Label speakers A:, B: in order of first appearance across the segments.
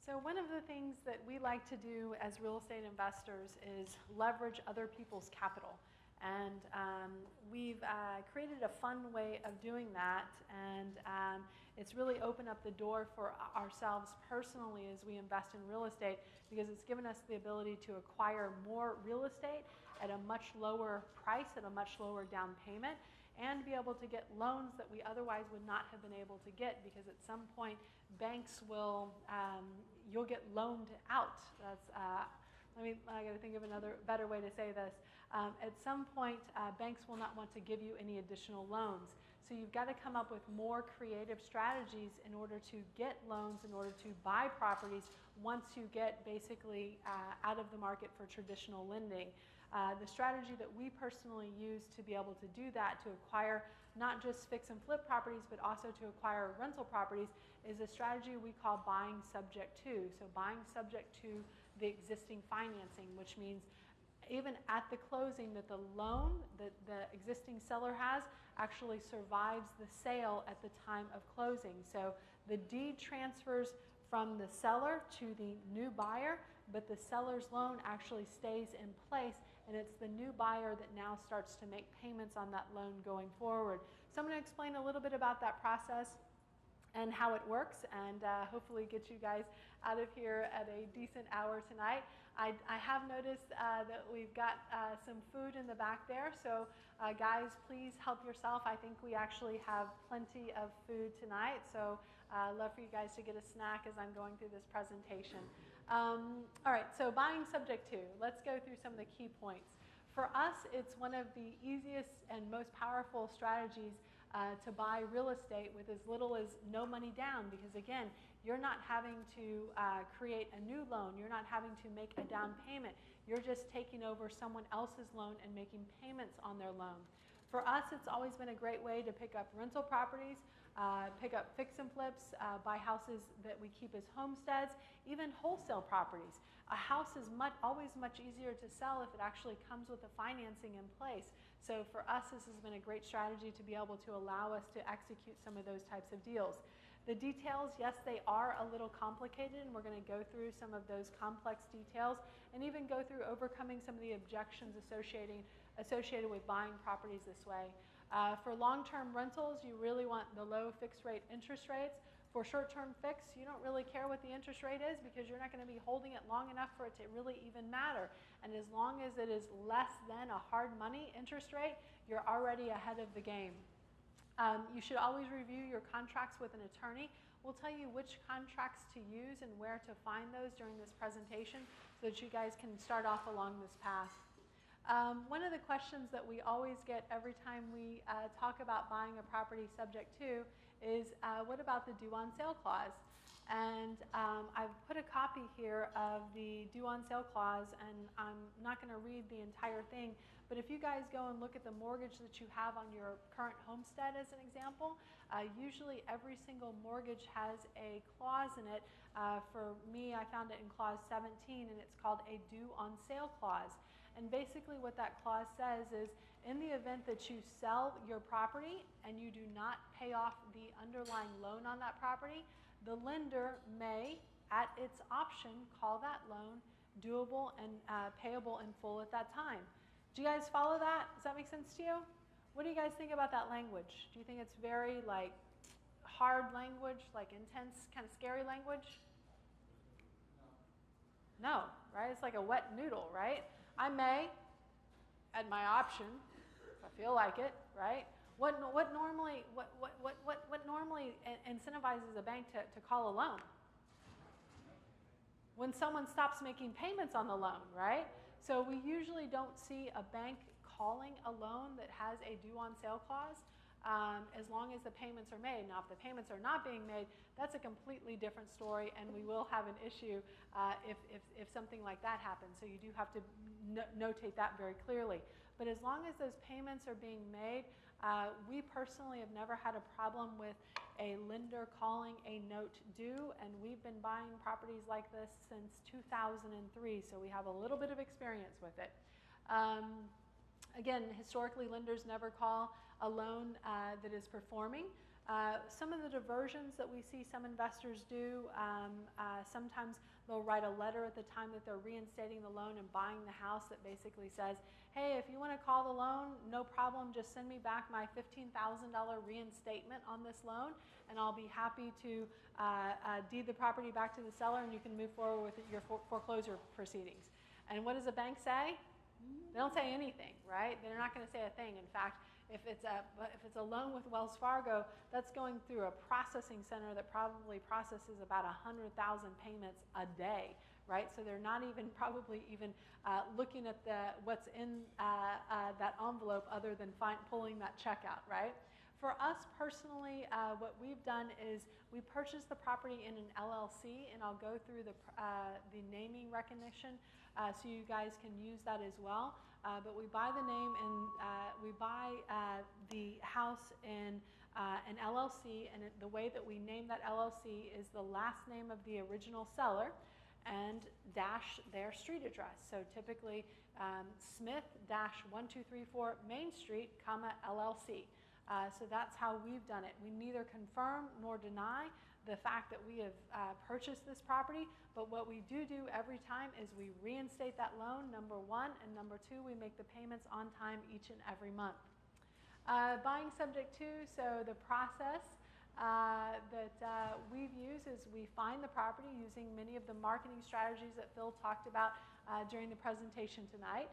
A: So one of the things that we like to do as real estate investors is leverage other people's capital. And we've created a fun way of doing that, and it's really opened up the door for ourselves personally as we invest in real estate, because it's given us the ability to acquire more real estate at a much lower price, at a much lower down payment, and be able to get loans that we otherwise would not have been able to get, because at some point banks will, you'll get loaned out. That's, I got to think of another better way to say this. At some point, banks will not want to give you any additional loans. So you've got to come up with more creative strategies in order to get loans, in order to buy properties once you get basically out of the market for traditional lending. The strategy that we personally use to be able to do that, to acquire not just fix and flip properties, but also to acquire rental properties, is a strategy we call buying subject to. So buying subject to the existing financing, which means even at the closing that the loan that the existing seller has actually survives the sale at the time of closing. So the deed transfers from the seller to the new buyer, but the seller's loan actually stays in place, and it's the new buyer that now starts to make payments on that loan going forward. So I'm going to explain a little bit about that process and how it works, and hopefully get you guys out of here at a decent hour tonight. I have noticed that we've got some food in the back there, so guys, please help yourself. I think we actually have plenty of food tonight, so I'd love for you guys to get a snack as I'm going through this presentation. All right, so buying subject to. Let's go through some of the key points. For us, it's one of the easiest and most powerful strategies to buy real estate with as little as no money down, because again, you're not having to create a new loan, you're not having to make a down payment, you're just taking over someone else's loan and making payments on their loan. For us, it's always been a great way to pick up rental properties, pick up fix and flips, buy houses that we keep as homesteads, even wholesale properties. A house is always much easier to sell if it actually comes with the financing in place. So for us, this has been a great strategy to be able to allow us to execute some of those types of deals. The details, yes, they are a little complicated, and we're going to go through some of those complex details and even go through overcoming some of the objections associated with buying properties this way. For long-term rentals, you really want the low fixed rate interest rates. For short-term fix, you don't really care what the interest rate is, because you're not going to be holding it long enough for it to really even matter. And as long as it is less than a hard money interest rate, you're already ahead of the game. You should always review your contracts with an attorney. We'll tell you which contracts to use and where to find those during this presentation so that you guys can start off along this path. One of the questions that we always get every time we talk about buying a property subject to is, what about the due on sale clause? And I've put a copy here of the due on sale clause, and I'm not going to read the entire thing, but if you guys go and look at the mortgage that you have on your current homestead as an example, usually every single mortgage has a clause in it. For me, I found it in clause 17, and it's called a due on sale clause. And basically what that clause says is, in the event that you sell your property and you do not pay off the underlying loan on that property, the lender may, at its option, call that loan doable and payable in full at that time. Do you guys follow that? Does that make sense to you? What do you guys think about that language? Do you think it's very hard language, intense, kind of scary language? No, right? It's like a wet noodle, right? I may, at my option, if I feel like it, right? What normally incentivizes a bank to call a loan? When someone stops making payments on the loan, right? So we usually don't see a bank calling a loan that has a due on sale clause as long as the payments are made. Now, if the payments are not being made, that's a completely different story, and we will have an issue if something like that happens. So you do have to notate that very clearly. But as long as those payments are being made, we personally have never had a problem with a lender calling a note due, and we've been buying properties like this since 2003, so we have a little bit of experience with it. Again, historically, lenders never call a loan that is performing. Some of the diversions that we see some investors do, sometimes they'll write a letter at the time that they're reinstating the loan and buying the house that basically says, hey, if you want to call the loan, no problem, just send me back my $15,000 reinstatement on this loan, and I'll be happy to deed the property back to the seller, and you can move forward with your foreclosure proceedings. And what does a bank say? They don't say anything, right? They're not going to say a thing. In fact, if it's a loan with Wells Fargo, that's going through a processing center that probably processes about 100,000 payments a day, right? So they're not even probably even looking at what's in that envelope other than pulling that check out, right? For us personally, what we've done is we purchased the property in an LLC, and I'll go through the naming recognition so you guys can use that as well. But we buy the name and we buy the house in an LLC, and the way that we name that LLC is the last name of the original seller and dash their street address. So typically Smith-1234 Main Street, LLC. So that's how we've done it. We neither confirm nor deny the fact that we have purchased this property, but what we do every time is we reinstate that loan, number one, and number two, we make the payments on time each and every month. Buying subject to, so the process that we've used is we find the property using many of the marketing strategies that Phil talked about during the presentation tonight.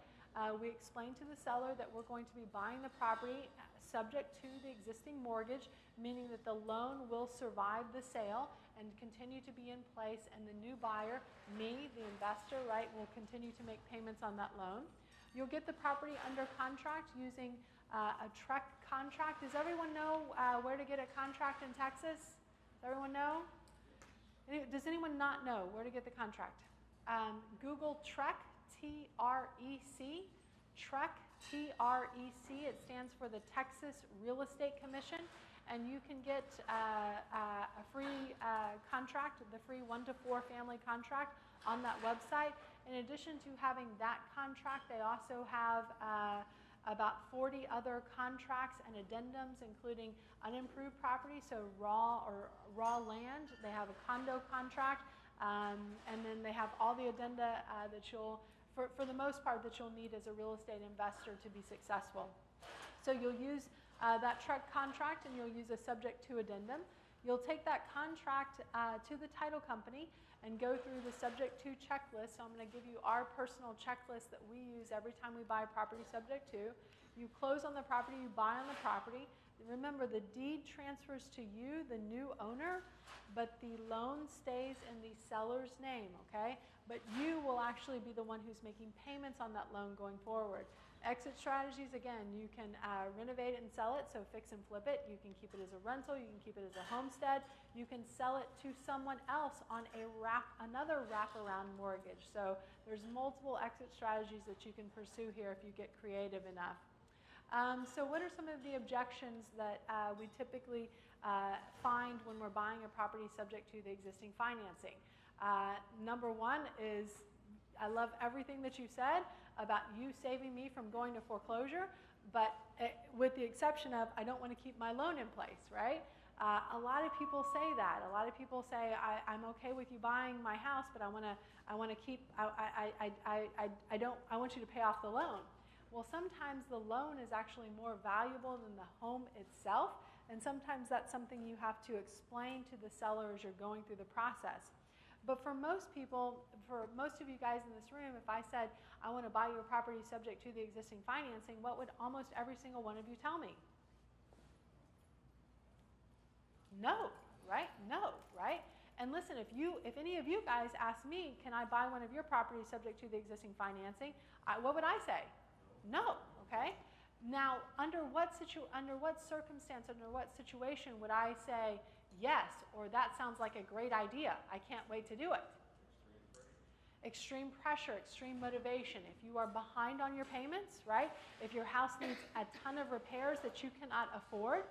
A: We explain to the seller that we're going to be buying the property subject to the existing mortgage, meaning that the loan will survive the sale and continue to be in place, and the new buyer, me, the investor, right, will continue to make payments on that loan. You'll get the property under contract using a TREC contract. Does everyone know where to get a contract in Texas? Does everyone know? Does anyone not know where to get the contract? Google TREC, T-R-E-C, TREC, T-R-E-C. It stands for the Texas Real Estate Commission, and you can get a free contract, the free 1 to 4 family contract on that website. In addition to having that contract, they also have about 40 other contracts and addendums, including unimproved property, so raw land. They have a condo contract, and then they have all the addenda that you'll, for the most part, that you'll need as a real estate investor to be successful. So you'll use that TREC contract, and you'll use a subject to addendum. You'll take that contract to the title company and go through the subject to checklist. So I'm going to give you our personal checklist that we use every time we buy property subject to. You close on the property, you buy on the property. Remember, the deed transfers to you, the new owner, but the loan stays in the seller's name, okay? But you will actually be the one who's making payments on that loan going forward. Exit strategies, again, you can renovate it and sell it, so fix and flip it. You can keep it as a rental, you can keep it as a homestead. You can sell it to someone else on another wraparound mortgage. So there's multiple exit strategies that you can pursue here if you get creative enough. So what are some of the objections that we typically find when we're buying a property subject to the existing financing? Number one is, I love everything that you said about you saving me from going to foreclosure, but with the exception of I don't want to keep my loan in place, right? A lot of people say that. A lot of people say I'm okay with you buying my house, but I want to keep. I want you to pay off the loan. Well, sometimes the loan is actually more valuable than the home itself, and sometimes that's something you have to explain to the seller as you're going through the process. But for most people, for most of you guys in this room, if I said, I want to buy your property subject to the existing financing, what would almost every single one of you tell me? No, right? No, right? And listen, if any of you guys ask me, can I buy one of your properties subject to the existing financing, what would I say? No, okay? Now, under what circumstance, under what situation would I say yes, or that sounds like a great idea, I can't wait to do it? Extreme pressure, extreme motivation. If you are behind on your payments, right? If your house needs a ton of repairs that you cannot afford,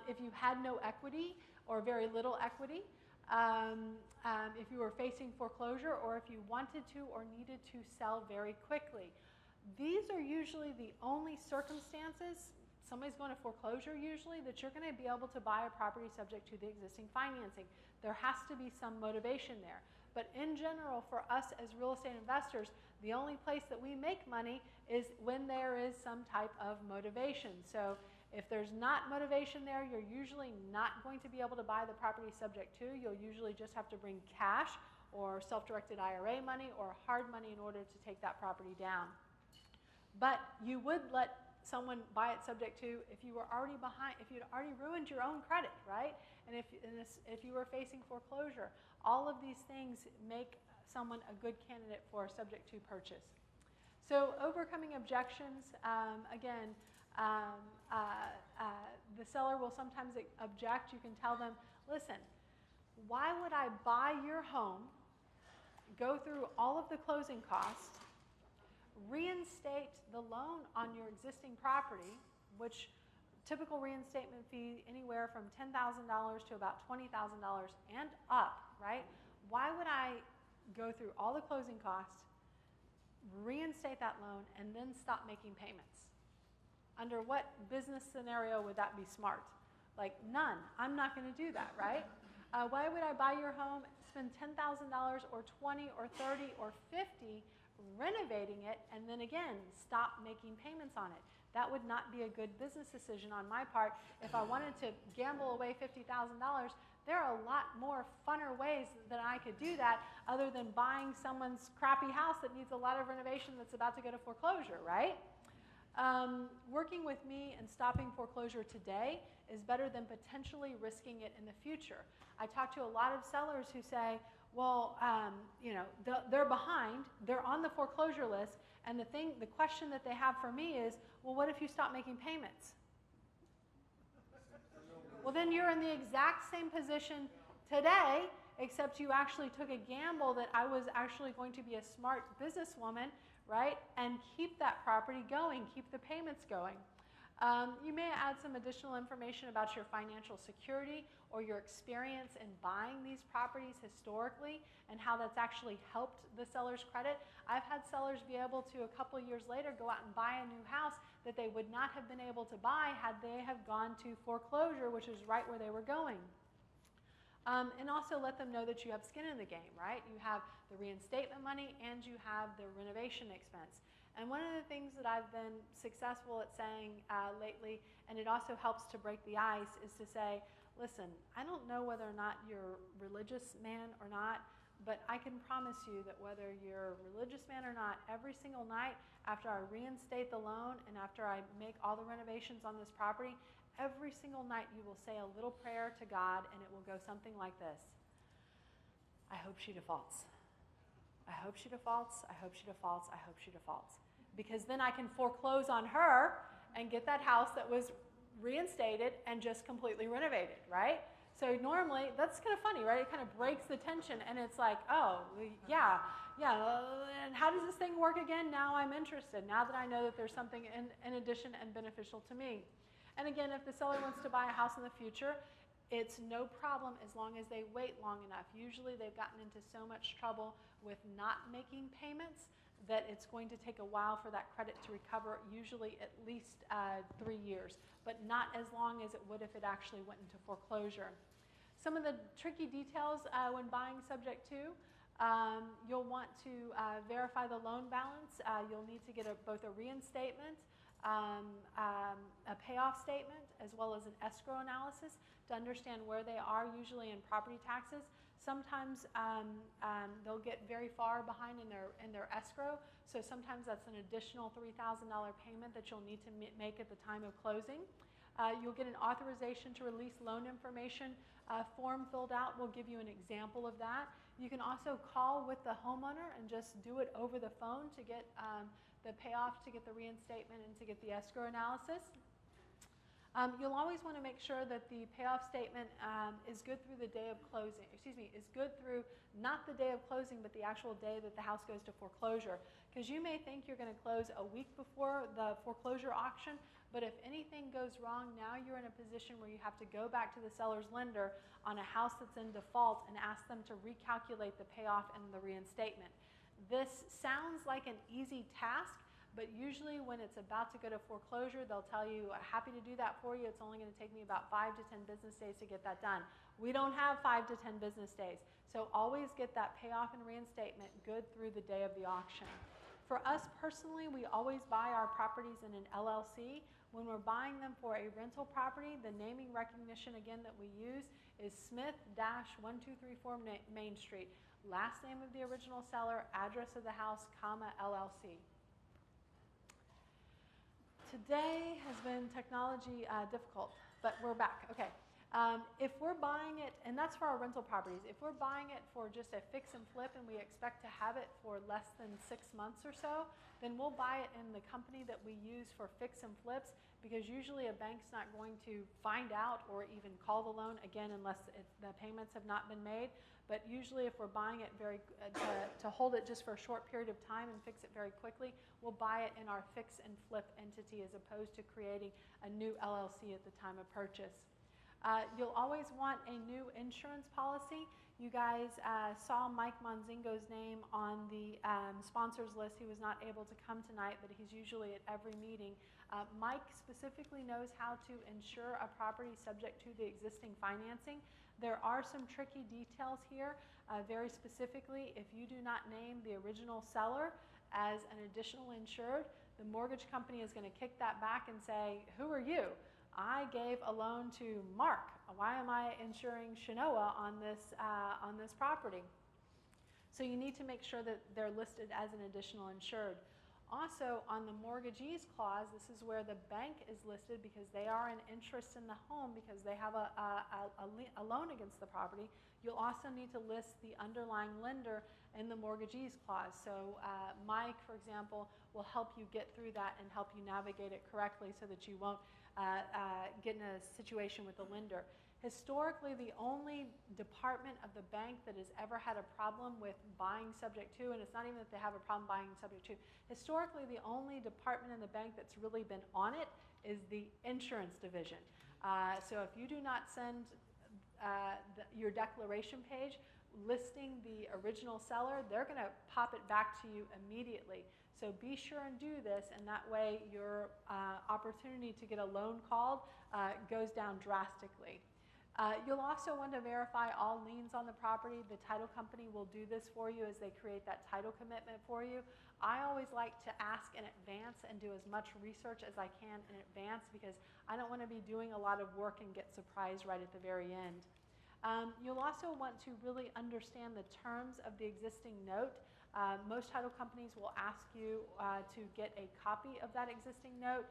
A: if you had no equity or very little equity, if you were facing foreclosure, or if you wanted to or needed to sell very quickly. These are usually the only circumstances, somebody's going to foreclosure usually, that you're going to be able to buy a property subject to the existing financing. There has to be some motivation there. But in general, for us as real estate investors, the only place that we make money is when there is some type of motivation. So if there's not motivation there, you're usually not going to be able to buy the property subject to. You'll usually just have to bring cash or self-directed IRA money or hard money in order to take that property down. But you would let someone buy it subject to if you were already behind, if you'd already ruined your own credit, right? And if you were facing foreclosure. All of these things make someone a good candidate for a subject to purchase. So overcoming objections, again, the seller will sometimes object. You can tell them, listen, why would I buy your home, go through all of the closing costs, reinstate the loan on your existing property, which typical reinstatement fee anywhere from $10,000 to about $20,000 and up, right? Why would I go through all the closing costs, reinstate that loan, and then stop making payments? Under what business scenario would that be smart? Like none. I'm not going to do that, right? Why would I buy your home, spend $10,000 or 20 or 30 or 50 renovating it, and then again, stop making payments on it? That would not be a good business decision on my part. If I wanted to gamble away $50,000, there are a lot more funner ways that I could do that other than buying someone's crappy house that needs a lot of renovation that's about to go to foreclosure, right? Working with me and stopping foreclosure today is better than potentially risking it in the future. I talk to a lot of sellers who say, well, you know, they're behind, they're on the foreclosure list, and the question that they have for me is, well, what if you stop making payments? Well, then you're in the exact same position today, except you actually took a gamble that I was actually going to be a smart businesswoman, right, and keep that property going, keep the payments going. You may add some additional information about your financial security or your experience in buying these properties historically and how that's actually helped the seller's credit. I've had sellers be able to, a couple years later, go out and buy a new house that they would not have been able to buy had they have gone to foreclosure, which is right where they were going. And also let them know that you have skin in the game, right? You have the reinstatement money and you have the renovation expense. And one of the things that I've been successful at saying lately, and it also helps to break the ice, is to say, listen, I don't know whether or not you're a religious man or not, but I can promise you that whether you're a religious man or not, every single night after I reinstate the loan and after I make all the renovations on this property, every single night you will say a little prayer to God, and it will go something like this. I hope she defaults. I hope she defaults. I hope she defaults. I hope she defaults. Because then I can foreclose on her and get that house that was reinstated and just completely renovated, right? So normally, that's kind of funny, right? It kind of breaks the tension, and it's like, oh, yeah, and how does this thing work again? Now I'm interested, now that I know that there's something in addition and beneficial to me. And again, if the seller wants to buy a house in the future, it's no problem as long as they wait long enough. Usually they've gotten into so much trouble with not making payments that it's going to take a while for that credit to recover, usually at least 3 years, but not as long as it would if it actually went into foreclosure. Some of the tricky details when buying subject to, you'll want to verify the loan balance. You'll need to get both a reinstatement, a payoff statement, as well as an escrow analysis to understand where they are usually in property taxes. Sometimes they'll get very far behind in their escrow, so sometimes that's an additional $3,000 payment that you'll need to make at the time of closing. You'll get an authorization to release loan information form filled out. We'll give you an example of that. You can also call with the homeowner and just do it over the phone to get the payoff, to get the reinstatement, and to get the escrow analysis. You'll always want to make sure that the payoff statement is good through the day of closing. Is good through not the day of closing, but the actual day that the house goes to foreclosure. Because you may think you're going to close a week before the foreclosure auction, but if anything goes wrong, now you're in a position where you have to go back to the seller's lender on a house that's in default and ask them to recalculate the payoff and the reinstatement. This sounds like an easy task, But usually when it's about to go to foreclosure, they'll tell you, happy to do that for you. It's only going to take me about 5 to 10 business days to get that done. We don't have 5 to 10 business days. So always get that payoff and reinstatement good through the day of the auction. For us personally, we always buy our properties in an LLC. When we're buying them for a rental property, the naming recognition again that we use is Smith-1234 Main Street. Last name of the original seller, address of the house, comma, LLC. Today has been technology difficult, but we're back. Okay. If we're buying it, and that's for our rental properties, if we're buying it for just a fix and flip and we expect to have it for less than 6 months or so, then we'll buy it in the company that we use for fix and flips, because usually a bank's not going to find out or even call the loan, again, unless the payments have not been made. But usually if we're buying it to hold it just for a short period of time and fix it very quickly, we'll buy it in our fix and flip entity as opposed to creating a new LLC at the time of purchase. You'll always want a new insurance policy. You guys saw Mike Monzingo's name on the sponsors list. He was not able to come tonight, but he's usually at every meeting. Mike specifically knows how to insure a property subject to the existing financing. There are some tricky details here. Very specifically, if you do not name the original seller as an additional insured, the mortgage company is going to kick that back and say, who are you? I gave a loan to Mark. Why am I insuring Shanoa on this property? So you need to make sure that they're listed as an additional insured. Also, on the mortgagee's clause, this is where the bank is listed because they are an interest in the home because they have a loan against the property. You'll also need to list the underlying lender in the mortgagee's clause. So Mike, for example, will help you get through that and help you navigate it correctly so that you won't get in a situation with the lender. Historically, the only department of the bank that has ever had a problem with buying subject to, and it's not even that they have a problem buying subject to, historically the only department in the bank that's really been on it is the insurance division. So if you do not send your declaration page listing the original seller, they're going to pop it back to you immediately. So be sure and do this, and that way your opportunity to get a loan called goes down drastically. You'll also want to verify all liens on the property. The title company will do this for you as they create that title commitment for you. I always like to ask in advance and do as much research as I can in advance because I don't want to be doing a lot of work and get surprised right at the very end. You'll also want to really understand the terms of the existing note. Most title companies will ask you to get a copy of that existing note,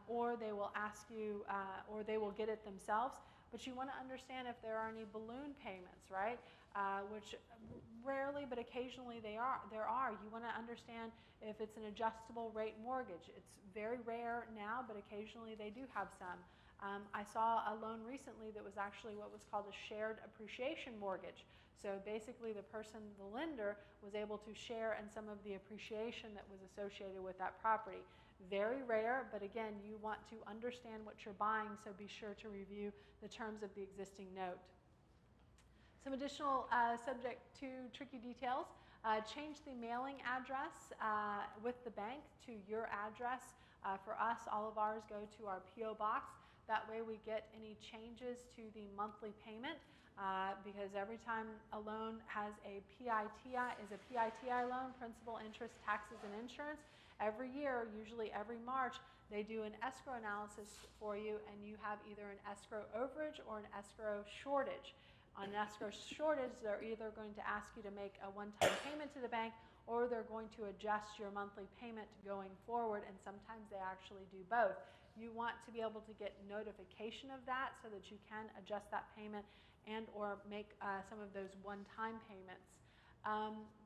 A: or they will ask you, or they will get it themselves. But you want to understand if there are any balloon payments, right? Which rarely, but occasionally there are. You want to understand if it's an adjustable rate mortgage. It's very rare now, but occasionally they do have some. I saw a loan recently that was actually what was called a shared appreciation mortgage. So basically the person, the lender, was able to share in some of the appreciation that was associated with that property. Very rare, but again, you want to understand what you're buying, so be sure to review the terms of the existing note. Some additional subject to tricky details. Change the mailing address with the bank to your address. For us, all of ours go to our P.O. box. That way we get any changes to the monthly payment because every time a loan has a PITI loan, principal, interest, taxes, and insurance, every year, usually every March, they do an escrow analysis for you and you have either an escrow overage or an escrow shortage. On an escrow shortage, they're either going to ask you to make a one-time payment to the bank or they're going to adjust your monthly payment going forward, and sometimes they actually do both. You want to be able to get notification of that so that you can adjust that payment and or make some of those one-time payments.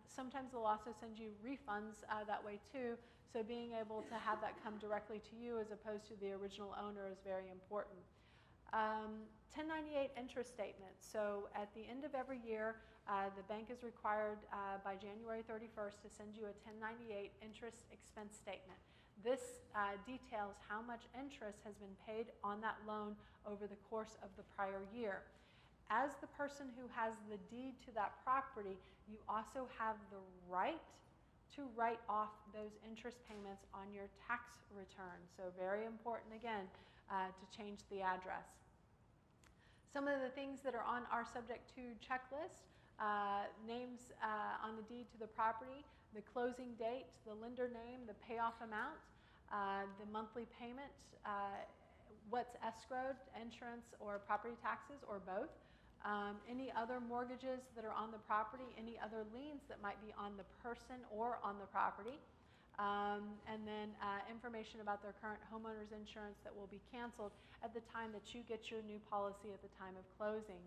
A: Sometimes they'll also send you refunds that way too, so being able to have that come directly to you as opposed to the original owner is very important. 1098 interest statements. So at the end of every year, the bank is required by January 31st to send you a 1098 interest expense statement. This details how much interest has been paid on that loan over the course of the prior year. As the person who has the deed to that property, you also have the right to write off those interest payments on your tax return. So very important, again, to change the address. Some of the things that are on our subject to checklist, names on the deed to the property, the closing date, the lender name, the payoff amount, the monthly payment, what's escrowed, insurance or property taxes or both, any other mortgages that are on the property, any other liens that might be on the person or on the property, and then information about their current homeowner's insurance that will be canceled at the time that you get your new policy at the time of closing.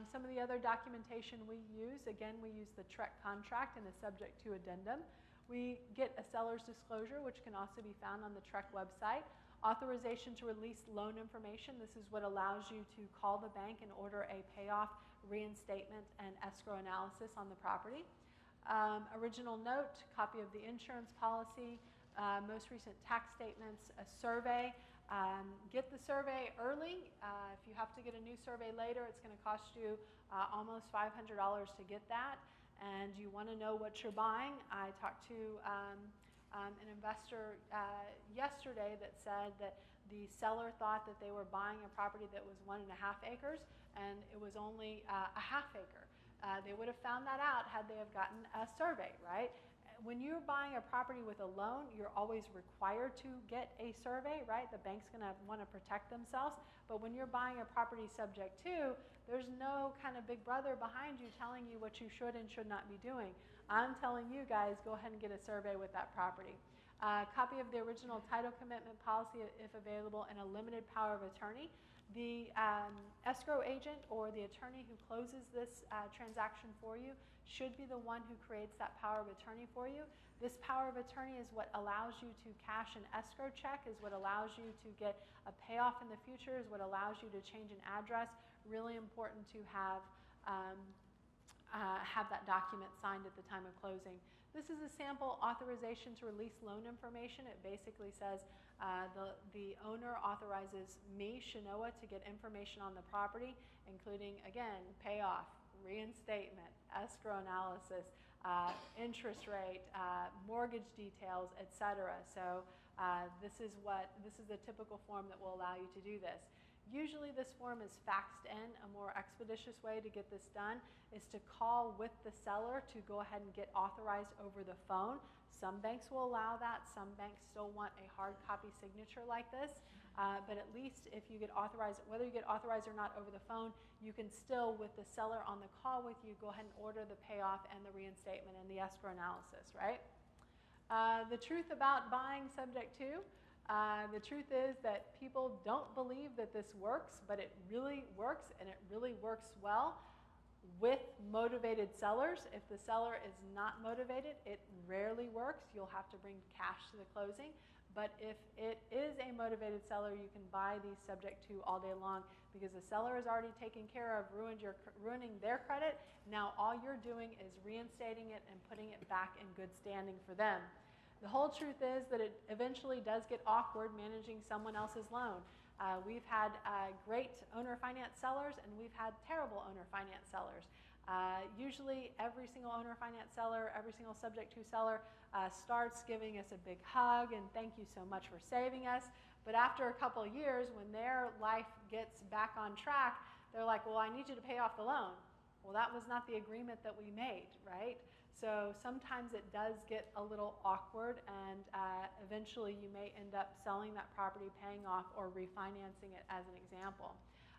A: Some of the other documentation we use, again, we use the TREC contract and the subject to addendum. We get a seller's disclosure, which can also be found on the TREC website. Authorization to release loan information. This is what allows you to call the bank and order a payoff, reinstatement, and escrow analysis on the property. Original note, copy of the insurance policy, most recent tax statements, a survey. Get the survey early. If you have to get a new survey later, it's going to cost you almost $500 to get that. And you want to know what you're buying. I talked to an investor yesterday that said that the seller thought that they were buying a property that was 1.5 acres, and it was only a half acre. They would have found that out had they have gotten a survey, right? When you're buying a property with a loan, you're always required to get a survey, right? The bank's going to want to protect themselves. But when you're buying a property subject to, there's no kind of big brother behind you telling you what you should and should not be doing. I'm telling you guys, go ahead and get a survey with that property. Copy of the original title commitment policy, if available, and a limited power of attorney. The escrow agent or the attorney who closes this transaction for you should be the one who creates that power of attorney for you. This power of attorney is what allows you to cash an escrow check, is what allows you to get a payoff in the future, is what allows you to change an address. Really important to have that document signed at the time of closing. This is a sample authorization to release loan information. It basically says the owner authorizes me, Shanoa, to get information on the property, including, again, payoff, reinstatement, escrow analysis, interest rate, mortgage details, etc. So this is the typical form that will allow you to do this. Usually this form is faxed in. A more expeditious way to get this done is to call with the seller to go ahead and get authorized over the phone. Some banks will allow that. Some banks still want a hard copy signature like this. But at least if you get authorized, whether you get authorized or not over the phone, you can still, with the seller on the call with you, go ahead and order the payoff and the reinstatement and the escrow analysis, right? The truth about buying subject to. The truth is that people don't believe that this works, but it really works, and it really works well with motivated sellers. If the seller is not motivated, it rarely works. You'll have to bring cash to the closing. But if it is a motivated seller, you can buy these subject to all day long, because the seller is already taken care of, ruining their credit. Now all you're doing is reinstating it and putting it back in good standing for them. The whole truth is that it eventually does get awkward managing someone else's loan. We've had great owner finance sellers, and we've had terrible owner finance sellers. Usually every single owner finance seller, every single subject to seller starts giving us a big hug and thank you so much for saving us. But after a couple of years, when their life gets back on track, they're like, well, I need you to pay off the loan. Well, that was not the agreement that we made, right? So sometimes it does get a little awkward, and eventually you may end up selling that property, paying off, or refinancing it, as an example.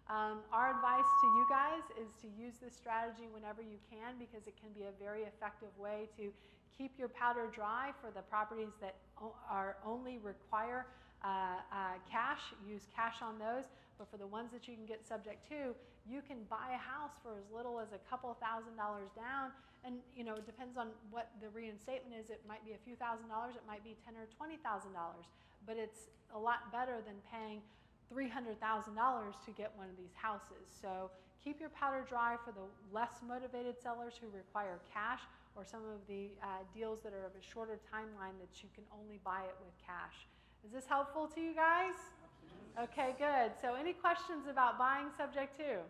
A: Our advice to you guys is to use this strategy whenever you can, because it can be a very effective way to keep your powder dry for the properties that only require cash. Use cash on those. But for the ones that you can get subject to, you can buy a house for as little as a couple $1,000s down. And you know, it depends on what the reinstatement is. It might be a few $1,000s, it might be $10,000 or $20,000. But it's a lot better than paying $300,000 to get one of these houses. So keep your powder dry for the less motivated sellers who require cash, or some of the deals that are of a shorter timeline that you can only buy it with cash. Is this helpful to you guys? Okay, good. So any questions about buying subject to?